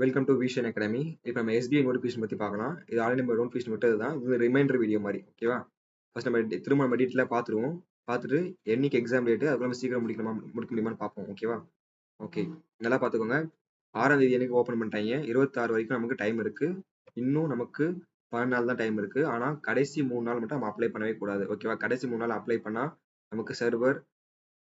Welcome to vision academy. இப்போ நம்ம SBI notification பற்றி பார்க்கலாம். இது ஆல்ரெடி நம்ம நோட்டிஃபிகேஷன் விட்டது தான். இது ரிமைண்டர் வீடியோ மாதிரி, ஓகேவா? ஃபர்ஸ்ட் நம்ம திரும்ப நம்ம டீட்டெயிலாக பார்த்துருவோம். பார்த்துட்டு என்னைக்கு எக்ஸாம் டேட்டு, அதுக்கு நம்ம சீக்கிரம் முடிக்க முடியுமான்னு பார்ப்போம், ஓகேவா? ஓகே, நல்லா பார்த்துக்கோங்க. 6ஆம் தேதி எனக்கு ஓப்பன் பண்ணிட்டாங்க. 26 வரைக்கும் நமக்கு டைம் இருக்கு. இன்னும் நமக்கு 12 நாள் தான் டைம் இருக்கு. ஆனால் கடைசி 3 நாள் மட்டும் நம்ம அப்ளை பண்ணவே கூடாது, ஓகேவா? கடைசி 3 நாள் அப்ளை பண்ணால் நமக்கு சர்வர்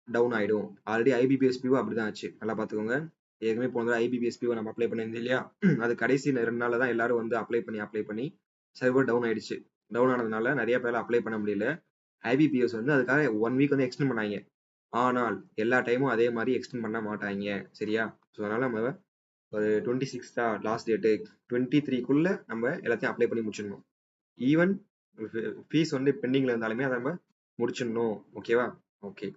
டவுன் ஆயிடும். ஆல்ரெடி ஐபிபிஎஸ்பிஓ அப்படிதான் ஆச்சு, நல்லா பார்த்துக்கோங்க. ஏற்கனவே போன ஐபிபிஎஸ்பிஓ நம்ம அப்ளை பண்ணியிருந்தோம் இல்லையா? அது கடைசி 2 நாள்ல தான் எல்லாரும் வந்து அப்ளை பண்ணி சர்வர் டவுன் ஆயிடுச்சு. டவுன் ஆனதுனால நிறைய பேர் அப்ளை பண்ண முடியல. ஐபிபிஎஸ் வந்து அதுக்காக 1 வீக் வந்து எக்ஸ்டெண்ட் பண்ணாங்க. ஆனால் எல்லா டைமும் அதே மாதிரி எக்ஸ்டெண்ட் பண்ண மாட்டாங்க, சரியா? ஸோ அதனால நம்ம ஒரு 26 லாஸ்ட் டேட்டு, 23க்குள்ள நம்ம எல்லாத்தையும் அப்ளை பண்ணி முடிச்சிடணும். ஈவன் ஃபீஸ் வந்து பெண்டிங்ல இருந்தாலுமே அதை நம்ம முடிச்சிடணும், ஓகேவா? ஓகே,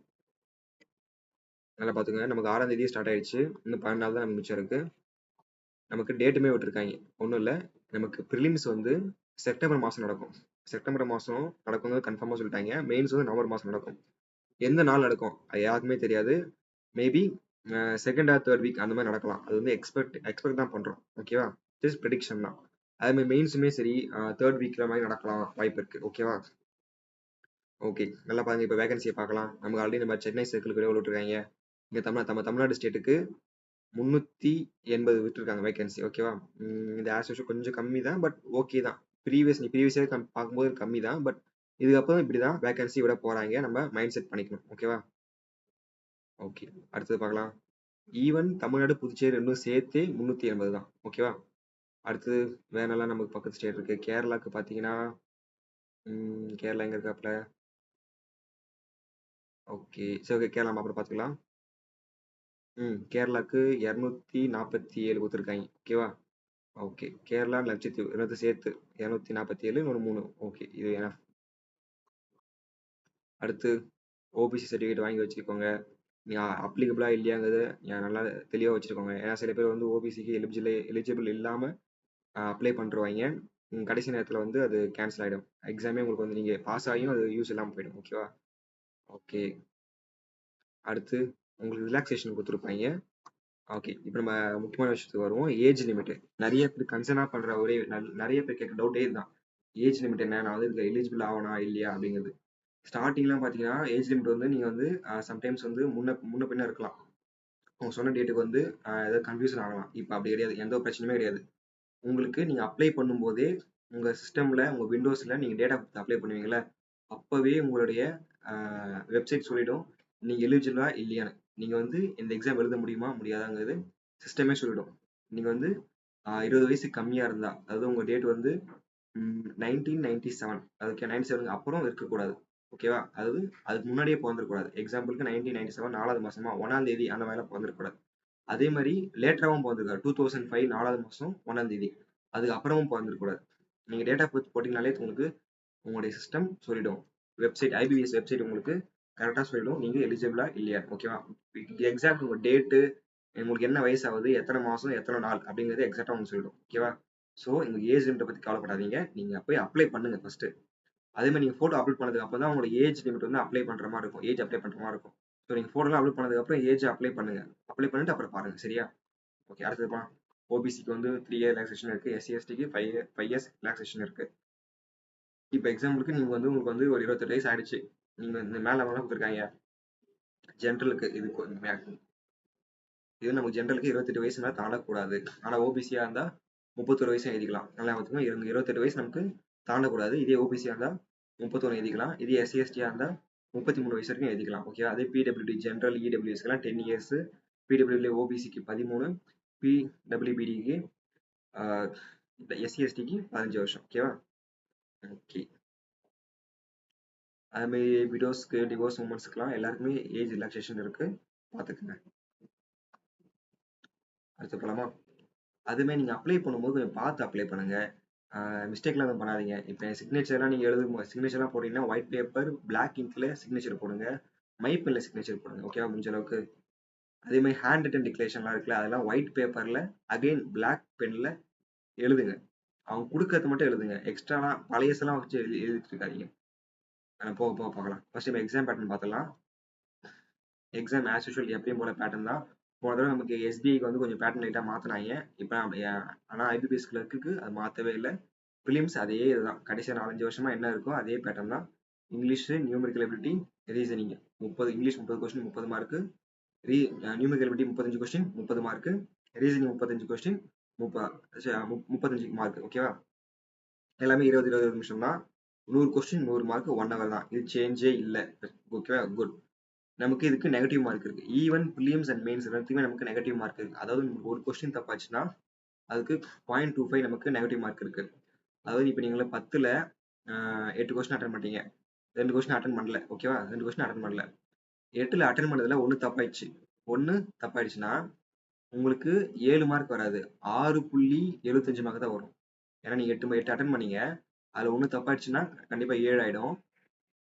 நல்லா பார்த்துக்கோங்க. நமக்கு 6ஆம் தேதி ஸ்டார்ட் ஆயிடுச்சு. இன்னும் 12 நாள் தான் நமக்கு மிச்சம் இருக்கு. நமக்கு டேட்டுமே விட்டுருக்காங்க. ஒன்றும் இல்லை, நமக்கு ப்ரிலிம்ஸ் வந்து செப்டம்பர் மாதம் நடக்கும். செப்டம்பர் மாதம் நடக்கும்னு கன்ஃபார்மாக சொல்லிட்டாங்க. மெயின்ஸ் வந்து நவம்பர் மாதம் நடக்கும். எந்த நாள் நடக்கும் அது யாருக்குமே தெரியாது. Maybe second or third week அந்த மாதிரி நடக்கலாம். அது வந்து எக்ஸ்பெக்ட் தான் பண்ணுறோம், ஓகேவா? ஜஸ்ட் ப்ரெடிக்ஷன் தான். அதுமாதிரி மெயின்ஸுமே சரி தேர்ட் வீக்கில் மாதிரி நடக்கலாம் வாய்ப்பு இருக்குது, ஓகேவா? ஓகே, நல்லா பாருங்க. இப்போ வேகன்சியை பார்க்கலாம். நமக்கு ஆல்ரெடி நம்ம சென்னை சர்க்கிளுக்கு எவ்வளோ விட்டுருக்காங்க. இங்கே தமிழ்நாடு ஸ்டேட்டுக்கு 380 விட்டுருக்காங்க வேகன்சி, ஓகேவா? இந்த ஆஸ் கொஞ்சம் கம்மி தான், பட் ஓகே தான். ப்ரீவியஸ் இயர் பார்க்கும்போது கம்மி தான், பட் இதுக்கப்புறம் இப்படி தான் வேகன்சி விட போறாங்க. நம்ம மைண்ட் செட் பண்ணிக்கணும், ஓகேவா? ஓகே, அடுத்தது பார்க்கலாம். ஈவன் தமிழ்நாடு புதுச்சேரி ரெண்டும் சேர்த்து 380 தான், ஓகேவா? அடுத்தது வேற நல்லா நமக்கு பக்கத்து ஸ்டேட் இருக்கு. கேரளாக்கு பார்த்தீங்கன்னா கேரளா எங்க இருக்காப்ல? ஓகே, சரி, ஓகே, கேரளா அப்புறம் பார்த்துக்கலாம். கேரளாக்கு 247 கொடுத்துருக்காங்க, ஓகேவா? ஓகே, கேரளா லட்சத்தீவு ரெண்டு சேர்த்து 247 ஒரு 3. ஓகே, இது என்ன? அடுத்து ஓபிசி சர்டிஃபிகேட் வாங்கி வச்சுக்கோங்க. நீங்கள் அப்ளிகபிளா இல்லையாங்கிறது நல்லா தெளிவாக வச்சுருக்கோங்க. ஏன்னா சில பேர் வந்து ஓபிசிக்கு எலிஜிபிள் இல்லாமல் அப்ளை பண்ணுருவாங்க. கடைசி நேரத்தில் வந்து அது கேன்சல் ஆகிடும். எக்ஸாமே உங்களுக்கு வந்து நீங்கள் பாஸ் ஆகியும் அது யூஸ் இல்லாமல் போயிடும், ஓகேவா? ஓகே, அடுத்து உங்களுக்கு ரிலாக்ஸேஷன் கொடுத்துருப்பாங்க. ஓகே, இப்போ நம்ம முக்கியமான விஷயத்துக்கு வருவோம். ஏஜ் லிமிட் நிறைய பேர் கன்சர்னா பண்ணுற நிறைய பேர் கேட்க டவுட்டே இதுதான். ஏஜ் லிமிட் என்ன, நான் வந்து இதுல எலிஜிபிள் ஆகணும் இல்லையா அப்படிங்கிறது. ஸ்டார்டிங்லாம் பார்த்தீங்கன்னா ஏஜ் லிமிட் வந்து நீங்கள் வந்து சம்டைம்ஸ் வந்து முன்ன பின்ன இருக்கலாம். அவங்க சொன்ன டேட்டுக்கு வந்து ஏதாவது கன்ஃபியூஷன் ஆகலாம். இப்போ அப்படி கிடையாது, எந்த ஒரு பிரச்சனையுமே கிடையாது. உங்களுக்கு நீங்கள் அப்ளை பண்ணும்போதே உங்கள் சிஸ்டமில் உங்கள் விண்டோஸில் நீங்கள் டேட்டா அப்ளை பண்ணுவீங்களே, அப்போவே உங்களுடைய வெப்சைட் சொல்லிடும் நீங்கள் எலிஜிபிளா இல்லையான்னு. நீங்கள் வந்து இந்த எக்ஸாம் எழுத முடியுமா முடியாதாங்கிறது சிஸ்டமே சொல்லிடும். நீங்கள் வந்து 20 வயசு கம்மியாக இருந்தால், அதாவது உங்கள் டேட் வந்து 1997, அதுக்கு 97க்கு அப்புறம் இருக்கக்கூடாது, ஓகேவா? அதாவது அதுக்கு முன்னாடியே பிறந்திருக்கூடாது. எக்ஸாம்பிளுக்கு 1997 4வது மாசமா 1ஆம் தேதி அந்த மாதிரிலாம் பிறந்திருக்கூடாது. அதே மாதிரி லேட்டராகவும் பிறந்திருக்காது. 2005 4வது மாசம் 1ஆம் தேதி, அதுக்கு அப்புறமும் பிறந்திருக்கூடாது. நீங்கள் டேட் ஆஃப் பர்த் போட்டிங்கனாலே உங்களுக்கு உங்களுடைய சிஸ்டம் சொல்லிடும். வெப்சைட் ஐபிபிஎஸ் வெப்சைட் உங்களுக்கு கரெக்டாக சொல்லிடும் நீங்கள் எலிஜிபிளா இல்லையா, ஓகேவா? எக்ஸாக்ட் உங்கள் டேட்டு, உங்களுக்கு என்ன வயசு ஆகுது, எத்தனை மாதம் எத்தனை நாள் அப்படிங்கிறது எக்ஸாக்டாக உங்களுக்கு சொல்லிடும், ஓகேவா? ஸோ இந்த ஏஜ் லிமிட்டை பற்றி கவலைப்படாதீங்க. நீங்கள் போய் அப்ளை பண்ணுங்க ஃபர்ஸ்ட். அதே மாதிரி நீங்கள் ஃபோட்டோ அப்லோட் பண்ணதுக்கு அப்புறம் தான் உங்களோட ஏஜ் லிமிட் வந்து அப்ளை பண்ணுற மாதிரி இருக்கும். ஏஜ் அப்ளை பண்ணுற மாதிரி இருக்கும். ஸோ நீங்கள் ஃபோட்டோலாம் அப்லோட் பண்ணதுக்கு அப்புறம் ஏஜ் அப்ளை பண்ணுங்க. அப்ளை பண்ணிட்டு அப்புறம் பாருங்க, சரியா? ஓகே, அடுத்தது ஓபிசிக்கு வந்து 3 இயர் ரிலாக்ஸேஷன் இருக்கு. எஸ்சிஎஸ்டிக்கு 5 இயர்ஸ் ரிலாக்ஸேஷன் இருக்கு. இப்போ எக்ஸாம்பிளுக்கு நீங்கள் வந்து உங்களுக்கு வந்து ஒரு 28 வயசு ஆயிடுச்சு. நீங்கள் இந்த மேலே கொடுத்துருக்காங்க ஜென்ரலுக்கு. இது நமக்கு ஜென்ரலுக்கு 28 வயசு மேலே தாண்டக்கூடாது. ஆனால் ஓபிசியாக இருந்தால் 31 வயசு எழுதிக்கலாம். நல்லா பார்த்துக்கோங்க, 28 வயசு நமக்கு தாண்டக்கூடாது. இதே ஓபிசியாக இருந்தால் 31 எழுதிக்கலாம். இதே எஸ்சிஎஸ்டியாக இருந்தால் 33 வயசு வரைக்கும் எழுதிக்கலாம், ஓகே? அதே பிடபிள்யூடி ஜென்ரல் இடபிள்யூஎஸ்க்குலாம் 10 இயர்ஸ், பிடபிள்யூடி ஓபிசிக்கு 13, பிடபிள்யூபிடிக்கு எஸ்சிஎஸ்டிக்கு 15 வருஷம், ஓகேவா? ஓகே, அதுமாதிரி விடோஸ்க்கு டிவோர்ஸ் உமன்ஸ்க்குலாம் எல்லாருக்குமே ஏஜ் ரிலாக்ஸேஷன் இருக்கு, பார்த்துக்குங்க. அடுத்து போலாமா? அதுமாதிரி நீங்கள் அப்ளை பண்ணும்போது கொஞ்சம் பார்த்து அப்ளை பண்ணுங்க. மிஸ்டேக்லாம் எதுவும் பண்ணாதீங்க. இப்போ சிக்னேச்சர்லாம் நீங்கள் சிக்னேச்சர்லாம் போட்டிங்கன்னா ஒயிட் பேப்பர் பிளாக் இங்கில் சிக்னேச்சர் போடுங்க. மை பென்ல சிக்னேச்சர் போடுங்க, ஓகேவா? முடிஞ்ச அளவுக்கு. அதே மாதிரி ஹேண்ட் ரிட்டன் டிக்ளரேஷன்லாம் இருக்குல்ல, அதெல்லாம் ஒயிட் பேப்பரில் அகைன் பிளாக் பென்ல எழுதுங்க. அவங்க கொடுக்கறது மட்டும் எழுதுங்க. எக்ஸ்ட்ராலாம் பழையசெல்லாம் வச்சு எழுதிட்டு இருக்காதீங்க. போக போக பார்க்கலாம். ஃபர்ஸ்ட் நம்ம எக்ஸாம் பேட்டர்ன் பார்த்துலாம். எக்ஸாம் ஆஸ் யூஷுவல் எப்பயும் போல பேட்டர்ன் தான். போன தடவை நமக்கு எஸ்பிஐக்கு வந்து கொஞ்சம் பேட்டர்ன் லைட்டாக மாற்றினாங்க. இப்போ ஆனால் ஐபிபிஎஸ் கிளர்க்குக்கு அது மாற்றவே இல்லை. ப்ரிலிம்ஸ் அதே இதுதான். கடைசி 4-5 வருஷமா என்ன இருக்கோ அதே பேட்டர்ன் தான். English, numerical ability, reasoning 30, English 30 question 30 mark, numerical ability 35 question 30 mark, reasoning 35 question 35 mark. ஓகேவா? எல்லாமே 20 நிமிஷம் தான். 100 கொஸ்டின் 100 மார்க் 1 ஹவர் தான். இது சேஞ்சே இல்லை. ஓகேவா? குட். நமக்கு இதுக்கு நெகட்டிவ் மார்க் இருக்கு. ஈவன் ப்ரிலிம்ஸ் அண்ட் மெயின்ஸ் எல்லாத்துக்குமே நமக்கு நெகட்டிவ் மார்க் இருக்கு. அதாவது ஒரு கொஸ்டின் தப்பாச்சுன்னா அதுக்கு 0.25 நமக்கு நெகட்டிவ் மார்க் இருக்கு. அதாவது இப்போ நீங்கள 10ல 8 கொஸ்டின் அட்டன் பண்ணிட்டீங்க, 2 கொஸ்டின் அட்டன் பண்ணல. ஓகேவா? 2 கொஸ்டின் அட்டன் பண்ணல. 8ல அட்டன் பண்ணதுல 1 தப்பாயிடுச்சு. 1 தப்பாயிடுச்சுன்னா உங்களுக்கு 7 மார்க் வராது, 6.75 மார்க் தான் வரும். ஏன்னா நீங்க 8 அட்டன் பண்ணீங்க, அதுல 1 தப்பாயிடுச்சுன்னா கண்டிப்பா 7 ஆயிடும்.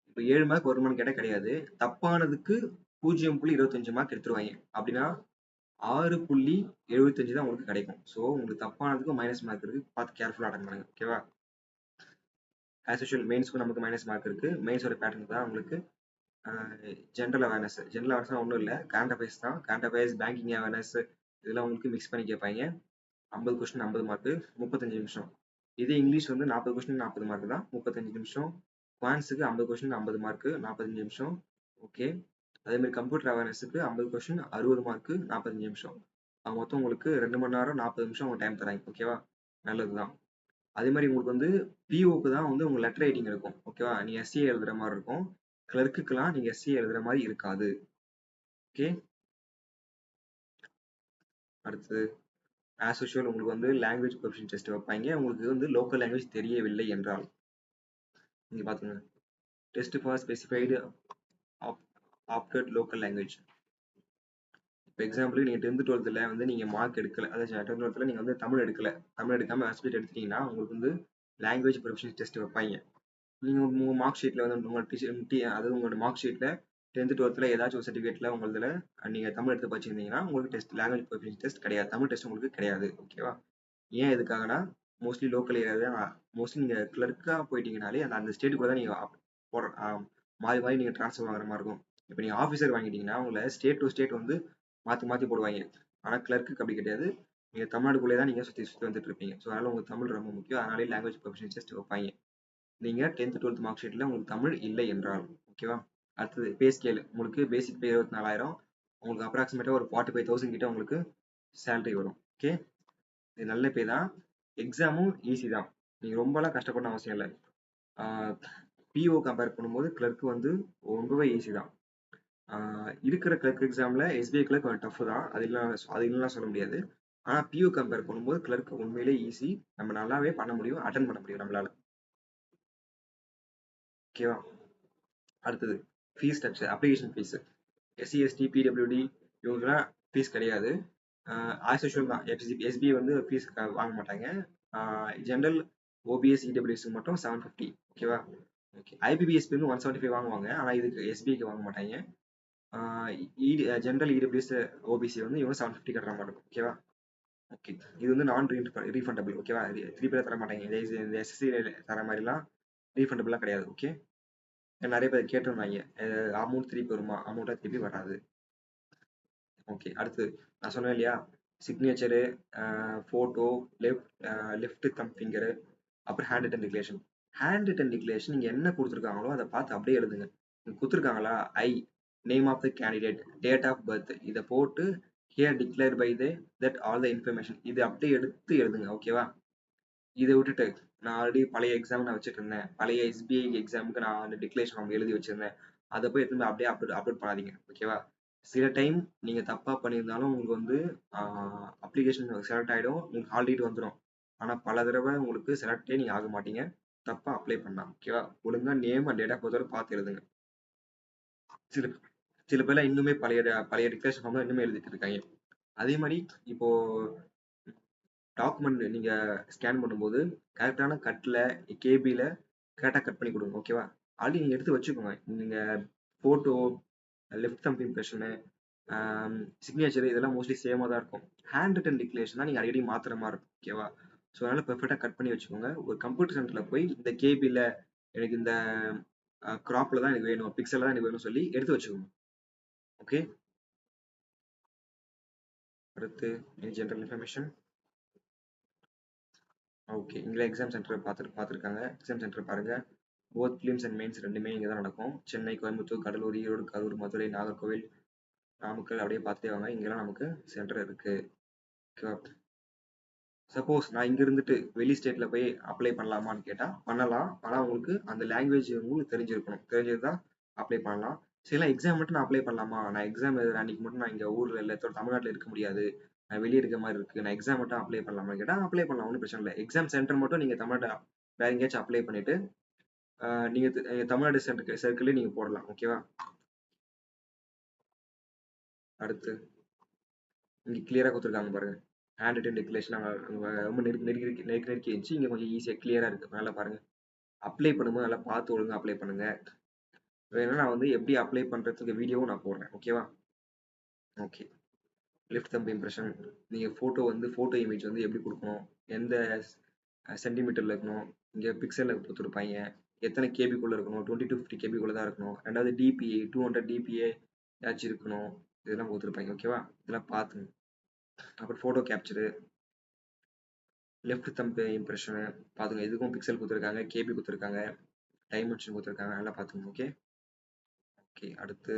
இப்போ 7 மார்க் வருமானு கேட்டா கிடையாது. தப்பானதுக்கு 0.25 மார்க் எடுத்துருவாங்க. அப்படின்னா 6.75 தான் உங்களுக்கு கிடைக்கும். ஸோ உங்களுக்கு தப்பானதுக்கு மைனஸ் மார்க் இருக்கு. பார்த்து கேர்ஃபுல்லா அட்டன் பண்ணுங்க. ஓகேவா? ஆஸ் யூஷுவல் மெயின்ஸ்க்கும் நமக்கு மைனஸ் மார்க் இருக்கு. மெயின்ஸோட பேட்டர்ன் தான் உங்களுக்கு ஜென்ரல் அவேர்னஸ். ஜென்ரல் அவேர்னஸ் ஒன்றும் இல்லை, கரண்ட் அஃபேர்ஸ் தான். கரண்ட் அஃபேர்ஸ், பேங்கிங் அவேர்னஸ் இதெல்லாம் உங்களுக்கு மிக்ஸ் பண்ணி கேட்பாங்க. 50 கொஸ்டின் 50 மார்க், 35 நிமிஷம். இதே இங்கிலீஷ் வந்து 40 கொஸ்டின் 40 மார்க் தான், 35 நிமிஷம். குவான்ஸுக்கு 50 கொஸ்டின் 50 மார்க், 45 நிமிஷம். ஓகே. அதே மாதிரி கம்ப்யூட்டர் அவேர்னஸுக்கு 50 கொஸ்டின் 60 மார்க், 45 நிமிஷம். மொத்தம் உங்களுக்கு 2 மணி நேரம் 40 நிமிஷம் உங்க டைம் தராங்க. ஓகேவா? நல்லதுதான். அதே மாதிரி உங்களுக்கு வந்து பிஓக்கு தான் வந்து உங்க லெட்டர் ரைட்டிங் இருக்கும். ஓகேவா? நீ எஸ்ஏ எழுதுற மாதிரி இருக்கும். கிளர்க்குக்கெல்லாம் நீங்க எஸ்ஏ எழுதுற மாதிரி இருக்காது. ஓகே. அடுத்தது ஆஸ் யூஷுவல் உங்களுக்கு வந்து லாங்குவேஜ் ப்ரொஃபிஷியன்சி டெஸ்ட் வைப்பாங்க. உங்களுக்கு வந்து லோக்கல் லாங்குவேஜ் தெரியவில்லை என்றால் நீங்க பாத்துங்க. Test for specified opted local language. இப்போ எக்ஸாம்பிள் நீங்க 10th 12th வந்து நீங்க மார்க் எடுக்கல, அதாவது 10th 12th நீங்க வந்து தமிழ் எடுக்கல, தமிழ் எடுக்காம ஆஸ்பிரேட் எடுத்துட்டீங்கன்னா உங்களுக்கு வந்து லாங்குவேஜ் ப்ரொஃபிஷியன்சி டெஸ்ட் வைப்பாங்க. நீங்க உங்க மார்க் ஷீட்ல வந்து உங்க அதாவது உங்களோட மார்க் ஷீட்ல 10th 12th ஏதாச்சும் ஒரு சர்டிஃபிகேட்ல உங்களதுல நீங்க தமிழ் எடுத்து படிச்சிருந்தீங்கன்னா உங்களுக்கு டெஸ்ட் லாங்குவேஜ் ப்ரொஃபிஷியன்சி டெஸ்ட் கிடையாது, தமிழ் டெஸ்ட் உங்களுக்கு கிடையாது. ஓகேவா? ஏன் எதுக்காகனா மோஸ்ட்லி லோக்கல் ஏரியா மோஸ்ட்லி நீங்க கிளர்க்கா போயிட்டீங்கனாலே அந்த ஸ்டேட்டுக்குள்ள தான் நீங்க மாறி மாறி நீங்க ட்ரான்ஸ்ஃபர் வாங்குற மாதிரி இருக்கும். இப்போ நீங்க ஆஃபீஸர் வாங்கிட்டீங்கன்னா உங்களை ஸ்டேட் டு ஸ்டேட் வந்து மாத்தி மாத்தி போடுவாங்க. ஆனா கிளர்க்கு அப்படி கிடையாது. நீங்க தமிழ்நாடுக்குள்ளே தான் நீங்க சுத்தி சுத்தி வந்துட்டு இருப்பீங்க. ஸோ அதனால உங்களுக்கு தமிழ் ரொம்ப முக்கியம். அதனாலே லாங்குவேஜ் ப்ரொஃபிஷியன்சி டெஸ்ட் வைப்பாங்க. நீங்க 10th 12th மார்க் ஷீட்ல உங்களுக்கு தமிழ் இல்லை என்றால். ஓகேவா? அடுத்தது பே ஸ்கேல். உங்களுக்கு பேசிக் பே 24,000, உங்களுக்கு அப்ராக்சிமேட்டா ஒரு 45,000 கிட்ட உங்களுக்கு சேலரி வரும். ஓகே. இது நல்ல பே தான். எக்ஸாமும் ஈஸி தான். நீங்க ரொம்பலாம் கஷ்டப்படணும் அவசியம் இல்லை. பிஓ கம்பேர் பண்ணும்போது கிளர்க் வந்து ரொம்பவே ஈஸி தான். இருக்கிற கிளர்க் எக்ஸாம்ல எஸ்பிஐ கிளர்க் கொஞ்சம் டஃப் தான், அது இல்லைன்னா சொல்ல முடியாது. ஆனா பிஓ கம்பேர் பண்ணும்போது கிளர்க் உண்மையிலே ஈஸி. நம்ம நல்லாவே பண்ண முடியும், அட்டன் பண்ண முடியும் நம்மளால. ஓகேவா? அடுத்தது fees structure, application fees. SC ST PWD இவங்களுக்குலாம் ஃபீஸ் கிடையாது. ஆஸ் யூஷுவல் தான். எஸ்பிஐ வந்து ஃபீஸ் வாங்க மாட்டாங்க. ஜென்ரல் ஓபிஎஸ் இடபிள்யூஎஸ் மட்டும் 750. ஓகேவா? ஓகே. ஐபிபிஎஸ்பி வந்து 175 வாங்குவாங்க, ஆனா இதுக்கு எஸ்பிஐக்கு வாங்க மாட்டாங்க. ஜென்ரல் இடபிள்யூஎஸ் ஓபிசி வந்து இவங்க 750 கட்டுற மாதிரி இருக்கும். ஓகேவா? ஓகே. இது வந்து நான் ரீஃபண்டபிள். ஓகேவா? திருப்பி தர மாட்டாங்க. இந்த எஸ்எஸ்சி தர மாதிரிலாம் ரீஃபண்டபிள்லாம் கிடையாது. ஓகே. நிறைய பேர் கேட்டிருந்தாங்க அமௌண்ட் திருப்பி வருமா, அமௌண்ட்டாக திருப்பி வராது. ஓகே. அடுத்து நான் சொன்னேன் இல்லையா, signature, photo, left thumb finger, அப்புறம் hand written declaration. Hand written declaration நீங்கள் என்ன கொடுத்துருக்காங்களோ அதை பார்த்து அப்படியே எழுதுங்க. கொடுத்துருக்காங்களா, name of the candidate, date of birth, இதை போட்டு here declare by that all the information, இது அப்படியே எடுத்து எழுதுங்க. ஓகேவா? இதை விட்டுட்டு நான் ஆல்ரெடி பழைய எக்ஸாம் நான் வச்சுட்டு இருந்தேன், பழைய எஸ்பிஐ எக்ஸாமுக்கு நான் வந்து டிக்ளரேஷன் ஃபார்ம் எழுதி வச்சிருந்தேன், அதை போய் எடுத்து அப்படியே அப்லோட் பண்ணாதீங்க. ஓகேவா? சில டைம் நீங்க தப்பா பண்ணியிருந்தாலும் உங்களுக்கு வந்து அப்ளிகேஷன் செலக்ட் ஆகிடும், உங்களுக்கு ஹால் டிக்கெட் வந்துடும். ஆனா பல தடவை உங்களுக்கு செலக்டே நீங்க ஆக மாட்டீங்க தப்பா அப்ளை பண்ணா. ஓகேவா? ஒழுங்கா name and date of birth பார்த்து எழுதுங்க. சில சில பேர்லாம் இன்னுமே பழைய டிக்ளரேஷன் ஃபார்ம் இன்னுமே எழுதிட்டு இருக்காங்க. அதே மாதிரி இப்போ டாக்குமெண்ட் நீங்க ஸ்கேன் பண்ணும்போது கரெக்டான கட்ல கேபில கரெக்டாக கட் பண்ணி கொடுங்க. ஓகேவா? ஆல்ரெடி நீங்க எடுத்து வச்சுக்கோங்க. நீங்க photo, left thumb impression, signature இதெல்லாம் மோஸ்ட்லி சேமாக தான் இருக்கும். ஹேண்ட் ரிட்டன் டிக்ளரேஷன் தான் நீங்கள் அடிக்கடி மாற்றுற மாதிரி இருக்கும். ஓகேவா? ஸோ அதனால பெர்ஃபெக்டாக கட் பண்ணி வச்சுக்கோங்க. ஒரு கம்ப்யூட்டர் சென்டரில் போய் இந்த கேபியில் எனக்கு இந்த கிராப்பில் தான் எனக்கு வேணும், பிக்சலில் தான் எனக்கு வேணும்னு சொல்லி எடுத்து வச்சுக்கோங்க. ஓகே. அடுத்து ஜென்ரல் இன்ஃபர்மேஷன். ஓகே, இங்கே எக்ஸாம் சென்டர் பார்த்துருக்காங்க. எக்ஸாம் சென்டர் பாருங்க. போத் பிலிம்ஸ் அண்ட் மெயின்ஸ் ரெண்டுமே இங்கே தான் நடக்கும். சென்னை, கோயம்புத்தூர், கடலூர், ஈரோடு, கரூர், மதுரை, நாகர்கோவில், நாமக்கல் அப்படியே பார்த்துட்டே வாங்க. இங்கெல்லாம் நமக்கு சென்டர் இருக்கு. சப்போஸ் நான் இங்க இருந்துட்டு வெளி ஸ்டேட்ல போய் அப்ளை பண்ணலாமான்னு கேட்டா பண்ணலாம். ஆனா உங்களுக்கு அந்த லாங்குவேஜ் உங்களுக்கு தெரிஞ்சிருக்கணும். தெரிஞ்சதுதான் அப்ளை பண்ணலாம். சில எக்ஸாம் மட்டும் நான் அப்ளை பண்ணலாமா, நான் எக்ஸாம் எழுதுற அன்னைக்கு மட்டும் நான் இங்க ஊர்ல இல்ல தமிழ்நாட்டுல இருக்க முடியாது, நான் வெளியே இருக்க மாதிரி இருக்கு, நான் எக்ஸாம் மட்டும் அப்ளை பண்ணலாமான்னு கேட்டா அப்ளை பண்ணலாம், ஒன்றும் பிரச்சனை இல்லை. எக்ஸாம் சென்டர் மட்டும் நீங்க தமிழ்நாடு வேற எங்கேயாச்சும் அப்ளை பண்ணிட்டு நீங்க தமிழ்நாடு சர்க்கிளே நீங்க போடலாம். ஓகேவா? அடுத்து இங்க கிளியரா கொடுத்துருக்காங்க பாருங்க. ஹேண்ட் ரிட்டன் டிக்ளரேஷன் ரொம்ப நெருக்கி இருந்துச்சு. இங்க கொஞ்சம் ஈஸியா கிளியரா இருக்கு. நல்லா பாருங்க. அப்ளை பண்ணும்போது நல்லா பார்த்து ஒழுங்கா அப்ளை பண்ணுங்க. வேணும்னா நான் வந்து எப்படி அப்ளை பண்றதுக்கு வீடியோவும் நான் போடுறேன். ஓகேவா? ஓகே. Left thumb impression. நீங்க போட்டோ இமேஜ் வந்து எப்படி கொடுக்கணும், எந்த சென்டிமீட்டர்ல இருக்கணும், இங்க பிக்சல்ல கொடுத்துருப்பாங்க, எத்தனை கேபிக்குள்ள இருக்கணும், 20 to 50 கேபிக்குள்ள தான் இருக்கணும், ரெண்டாவது டிபிஏ 200 டிபிஏ ஏதாச்சும் இருக்கணும், இதெல்லாம் கொடுத்துருப்பாங்க. ஓகேவா? இதெல்லாம் பார்த்துங்க. அப்புறம் photo capture, left thumb impression பார்த்துங்க. இதுக்கும் பிக்சல் கொடுத்துருக்காங்க, கேபி கொடுத்துருக்காங்க, டைமென்ஷன் கொடுத்துருக்காங்க. நல்லா பார்த்துங்க. ஓகே. ஓகே. அடுத்து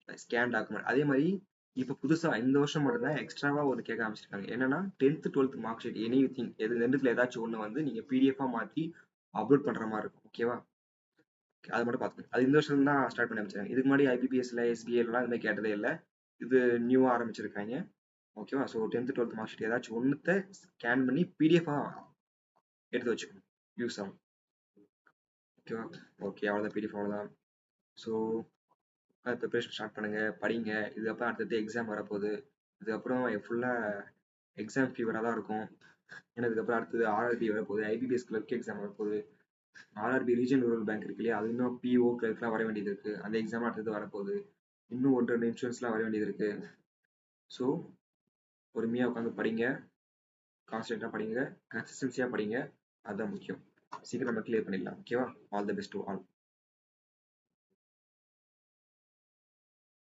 ஸ்கேன் டாக்குமெண்ட். அதே மாதிரி இப்போ புதுசா இந்த வருஷம் மட்டும் தான் எக்ஸ்ட்ராவா ஒரு கேட்க ஆரம்பிச்சிருக்காங்க. என்னன்னா 10th 12th mark sheet any thing எது ரெண்டுத்துல ஏதாச்சும் ஒண்ணு வந்து நீங்க பிடிஎஃபா மாத்தி அப்லோட் பண்ற மாதிரி இருக்கும். ஓகேவா? அது மட்டும் பார்த்துக்கோங்க. அது இந்த வருஷம் தான் ஸ்டார்ட் பண்ணி ஆரம்பிச்சாங்க. இதுக்கு முன்னாடி ஐபிபிஎஸ்ல எஸ்பிஐலாம் இந்த மாதிரி கேட்டதே இல்லை. இது நியூவா ஆரம்பிச்சிருக்காங்க. ஓகேவா? So 10th 12th mark sheet ஏதாச்சும் ஒன்னுத்த ஸ்கேன் பண்ணி பிடிஎஃபா எடுத்து வச்சுக்கணும். யூஸ் ஆகும். ஓகேவா? ஓகே. அவ்வளோதான். பிடிஎஃப் அவ்வளோதான். ஸோ ப்ரிப்பரேஷன் ஸ்டார்ட் பண்ணுங்க, படிங்க. இதுக்கப்புறம் அடுத்தது எக்ஸாம் வரப்போகுது. இதுக்கப்புறம் ஃபுல்லாக எக்ஸாம் ஃபீவராக தான் இருக்கும். ஏன்னா இதுக்கப்புறம் அடுத்தது ஆர்ஆர்பி வரப்போகுது, ஐபிபிஎஸ் கிளர்க் எக்ஸாம் வரப்போகுது, ஆர்ஆர்பி ரீஜன் ரூரல் பேங்க் இருக்கு இல்லையா, அது இன்னும் பிஓ கிளர்க்லாம் வர வேண்டியது இருக்கு. அந்த எக்ஸாம் அடுத்தது வரப்போகுது. இன்னும் 1-2 இன்சூரன்ஸ்லாம் வர வேண்டியது இருக்கு. ஸோ பொறுமையாக உட்காந்து படிங்க, கான்ஸ்டன்ட்டாக படிங்க, கன்சிஸ்டன்சியாக படிங்க. அதுதான் முக்கியம். சீக்கிரம் நம்ம கிளியர் பண்ணிடலாம். ஓகேவா? All the best to all.